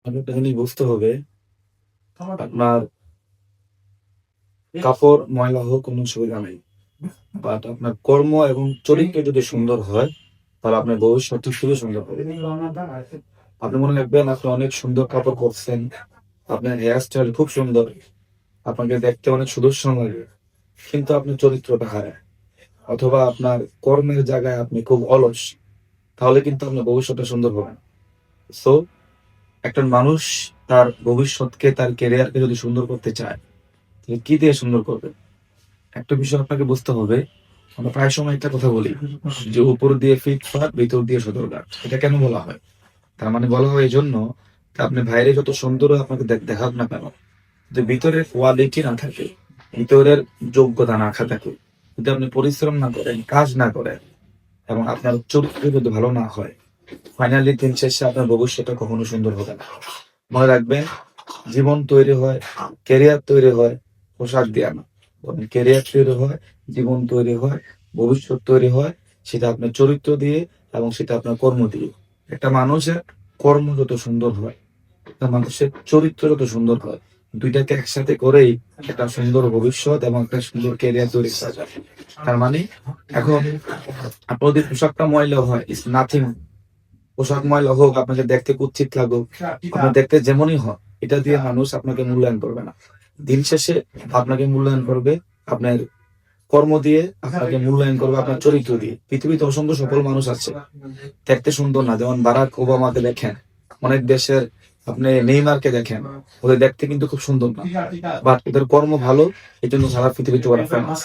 আপনাকে একটা জিনিস বুঝতে হবে, আপনার কাপড় ময়লা হোক কোনো অসুবিধা নেই। বাট আপনার কর্ম এবং চরিত্র যদি সুন্দর হয়, তাহলে আপনার ভবিষ্যৎ খুবই সুন্দর হবে। আপনি মনে রাখবেন আপনি অনেক সুন্দর কাপড় পরছেন, আপনার হেয়ার স্টাইল খুব সুন্দর, আপনাকে দেখতে অনেক সুদর্শন লাগে। কিন্তু আপনার চরিত্রটা হারায় অথবা আপনার কর্মের জায়গায় আপনি খুব অলস, তাহলে কিন্তু আপনার ভবিষ্যৎটা সুন্দর হবে না। সো একটা মানুষ তার ভবিষ্যৎকে তার ক্যারিয়ারকে যদি সুন্দর করতে চায়, তাহলে কি দিয়ে সুন্দর করবে? একটা বিষয় আপনাকে বুঝতে হবে, আমরা প্রায় সময় একটা কথা বলি যে উপর দিয়ে ফিট ফাট ভিতর দিয়ে সদরঘাট। এটা কেন বলা হয়? তার মানে বলা হয় এই জন্য আপনি বাইরে যত সুন্দর আপনাকে দেখাক না কেন, যদি ভিতরের কোয়ালিটি না থাকে, ভিতরের যোগ্যতা না থাকে, যদি আপনি পরিশ্রম না করেন, কাজ না করেন এবং আপনার চরিত্র যদি ভালো না হয়, ফাইনালি দিন শেষে আপনার ভবিষ্যৎটা কখনো সুন্দর হবে না। মনে রাখবেন, জীবন তৈরি হয়, ক্যারিয়ার তৈরি হয় পোশাক দিয়া না, বরং ক্যারিয়ার তৈরি হয়, জীবন তৈরি হয়, ভবিষ্যৎ তৈরি হয় সেটা আপনার চরিত্র দিয়ে এবং সেটা আপনার কর্ম দিয়ে। একটা মানুষের কর্ম যত সুন্দর হয়, একটা মানুষের চরিত্র যত সুন্দর হয়, দুইটাকে একসাথে করেই একটা সুন্দর ভবিষ্যৎ এবং একটা সুন্দর ক্যারিয়ার তৈরি করা যায়। তার মানে এখন আপনার যদি পোশাকটা ময়লা হয়, ইস নাথিং। পোশাক ময়লা হোক, আপনাকে দেখতে কুৎসিত লাগুক, আপনার দেখতে যেমনই হয়, এটা দিয়ে মানুষ আপনাকে মূল্যায়ন করবে না। দিন শেষে আপনাকে মূল্যায়ন করবে আপনার কর্ম দিয়ে, আপনাকে মূল্যায়ন করবে আপনার চরিত্র দিয়ে। পৃথিবীতে অসংখ্য সফল মানুষ আছে, দেখতে সুন্দর না, যেমন বারাক ওবামাকে দেখেন, অনেক দেশের আপনি নেইমারকে দেখেন, ওদের দেখতে কিন্তু খুব সুন্দর না, বাট ওদের কর্ম ভালো, এই জন্য সারা পৃথিবীতে ওরা ফেমাস।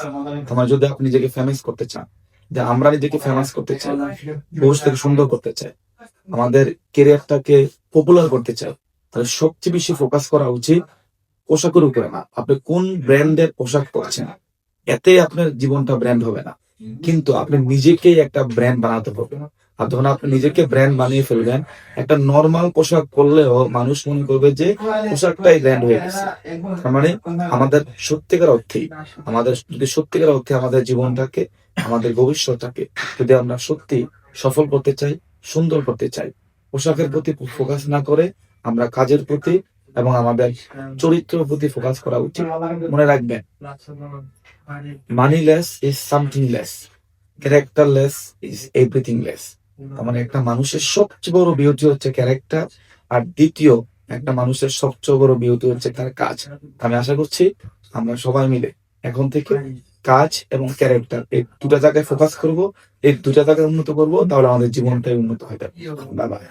তোমার যদি আপনি নিজেকে ফেমাস করতে চান, যে আমরা নিজেকে ফেমাস করতে চাই, ভবিষ্যৎকে সুন্দর করতে চাই, আমাদের ক্যারিয়ারটাকে পপুলার করতে চাই, তাহলে সবচেয়ে বেশি ফোকাস করা উচিত পোশাকের উপরে না। আপনি কোন ব্র্যান্ডের পোশাক পরছেন, এতে আপনার জীবনটা ব্র্যান্ড হবে না, কিন্তু আপনি নিজেকে একটা ব্র্যান্ড বানাতে পারবেন। আর যখন আপনি নিজেকে ব্র্যান্ড বানিয়ে ফেলবেন, একটা নর্মাল পোশাক পরলেও মানুষ মনে করবে যে পোশাকটাই ব্র্যান্ড হয়ে গেছে। তার মানে আমাদের সত্যিকার অর্থে, আমাদের যদি সত্যিকার অর্থে আমাদের জীবনটাকে, আমাদের ভবিষ্যৎটাকে যদি আমরা সত্যি সফল করতে চাই, সুন্দর করতে চাই, পোশাকের প্রতি ফোকাস না করে আমরা কাজের প্রতি এবং আমাদের চরিত্রের প্রতি ফোকাস করা উচিত। মনে রাখবেন, moneyless is something less, characterless is everything less. তার মানে একটা মানুষের সবচেয়ে বড় বিউটি হচ্ছে ক্যারেক্টার, আর দ্বিতীয় একটা মানুষের সবচেয়ে বড় বিউটি হচ্ছে তার কাজ। আমি আশা করছি আমরা সবাই মিলে এখন থেকে কাজ এবং ক্যারেক্টার এই দুটা জায়গায় ফোকাস করব, এই দুটা জায়গায় উন্নত করব, তাহলে আমাদের জীবনটাই উন্নত হয়ে যাবে। Bye bye.